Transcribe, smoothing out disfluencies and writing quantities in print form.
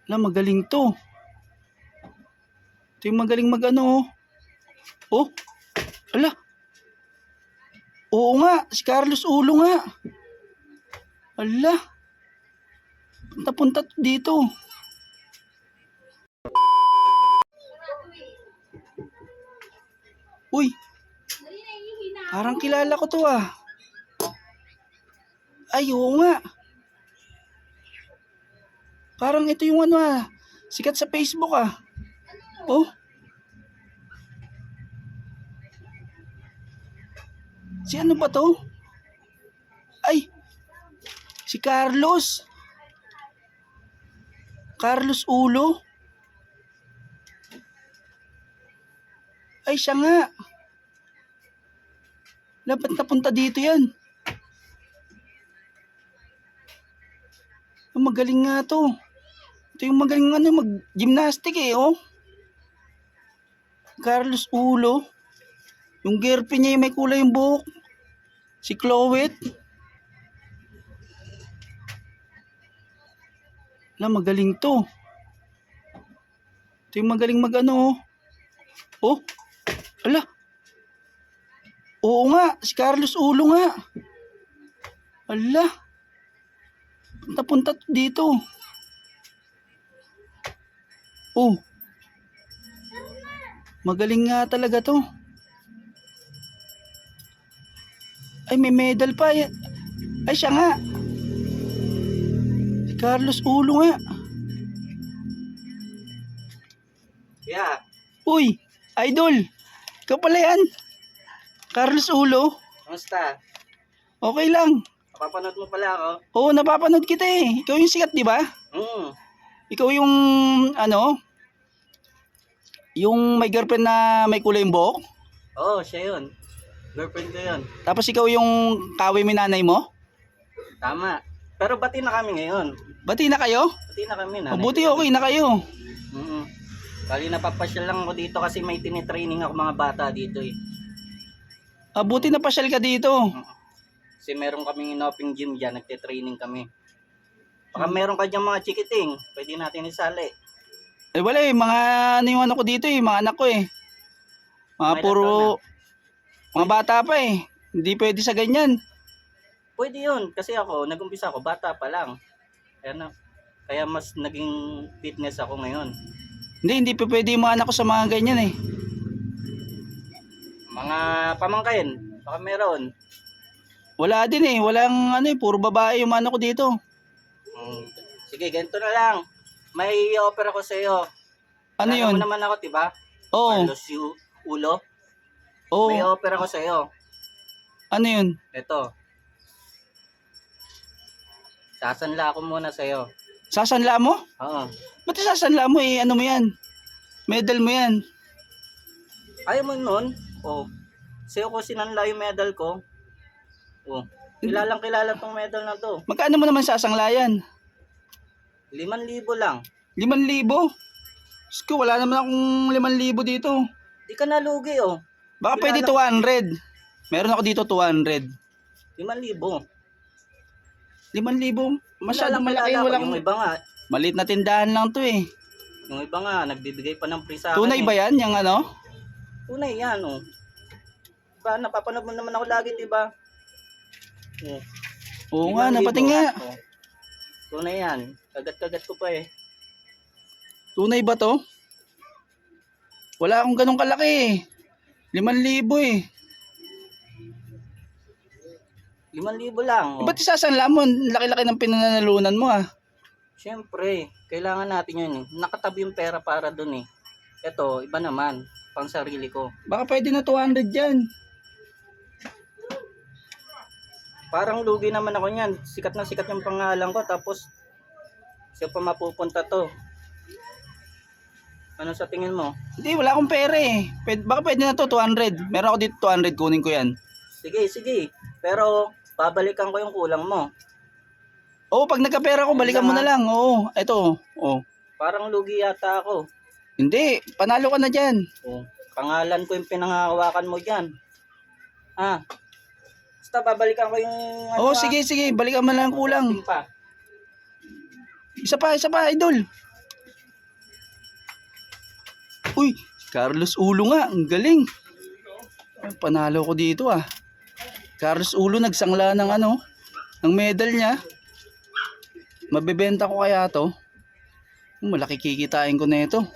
Ala, magaling to. Ito yung magaling mag-ano. Oh. Ala. Oo nga, si Carlos Ulo nga. Ala. Punta-punta dito. Uy. Parang kilala ko to ah. Ay, oo nga. Parang ito yung ano ah. Sikat sa Facebook ah. Oh. Si ano ba to? Ay. Si Carlos. Carlos Ulo. Ay, siya nga. Dapat napunta dito yan. Magaling nga to. Ito yung magaling ano, mag-gymnastic eh, oh. Carlos Ulo. Yung girlfriend niya yung may kulay yung buhok. Si Chloe. Ala, magaling to. Ito yung magaling mag-ano, oh. Oh. Ala. Oo nga, si Carlos Ulo nga. Ala. Punta-punta dito. Oh. Magaling nga talaga to. Ay, may medal pa. Ay, siya nga. Si Carlos Ulo nga. Yeah. Uy, idol. Ikaw pala yan. Carlos Ulo. Kamusta? Okay lang. Napapanood mo pala ako? Oo, napapanood kita eh. Ikaw yung sikat, di ba? Ikaw yung, ano, yung may girlfriend na may kulay yung buhok. Oo, siya yun. Girlfriend ko yun. Tapos ikaw yung kawi mo nanay mo. Tama. Pero bati na kami ngayon. Bati na kayo? Bati na kami. Mabuti okay na kayo. Bali napapasyal lang ako dito kasi may tinitraining ako mga bata dito eh. Buti na pasyal ka dito. Kasi meron kaming inoping gym dyan, nagtitraining kami. Baka meron ka dyan mga chikiting, pwede natin isali. Eh wala eh, mga ano yung ano ko dito eh, mga anak ko eh. Mga May puro, mga bata pa eh. Hindi pwede sa ganyan. Pwede yun, kasi ako, nag-umpisa ako, bata pa lang. Kaya mas naging fitness ako ngayon. Hindi pa pwede yung mga anak ko sa mga ganyan eh. Mga pamangkin, baka meron. Wala din eh, walang ano eh, puro babae yung ano ko dito. Sige, ganito na lang. May i-offer ako sa iyo. Ano yun? Mo naman ako, 'di ba? Oo. Carlos Ulo. Oo. May offer ako sa iyo. Ano yun? Ito. Sasanla ako muna sa iyo. Sasanla mo? Oo. Ba't sasanla mo eh, ano mo yan? Medal mo yan. Ayaw mo nun? Oh. Sa'yo ko sinanla yung medal ko. Oh. Kilalang kilala tong medal na to. Magkano mo naman sasanglayan? 5,000 lang. 5,000? Sko, wala naman akong 5,000 dito. Di ka nalugi oh. Baka pwede 200. Meron ako dito 200. 5,000. 5,000? Masyadong malaki. Kilala ko. Walang... Yung iba nga. Maliit na tindahan lang to eh. Yung iba nga, nagbibigay pa ng free sa akin. Tunay ba yan? Yung ano? Tunay yan oh. Diba, napapanood mo naman ako lagi, diba? Oh. Oo nga, napating nga. Oh. Tunay yan. Kagat-kagat ko pa eh. Tunay ba to? Wala akong ganong kalaki eh. 5,000 eh. 5,000 lang. Oh. Ba't isasanla mo? Laki-laki ng pinanalunan mo ah. Siyempre, kailangan natin yun eh. Nakatabi yung pera para dun eh. Ito, iba naman. Pang sarili ko. Baka pwede na 200 dyan. Parang lugi naman ako niyan. Sikat na sikat yung pangalan ko. Tapos, siya pa mapupunta to. Ano sa tingin mo? Hindi, wala akong pera eh. Baka pwede na to 200. Meron ako dito 200, kunin ko yan. Sige, sige. Pero, babalikan ko yung kulang mo. Oo, pag nagkapera ko, balikan mo na lang. Oo, ito. Oo. Parang lugi yata ako. Hindi, panalo ka na dyan. Oh, pangalan ko yung pinangahawakan mo dyan. Ah. Basta babalikan ko yung... Oo, sige, balikan mo na lang kulang. Pa. Isa pa, idol. Uy, Carlos Ulo nga. Ang galing. Ay, panalo ko dito ah. Carlos Ulo nagsangla ng ano, ng medal niya. Mabebenta ko kaya to? Malaki kikitain ko na ito.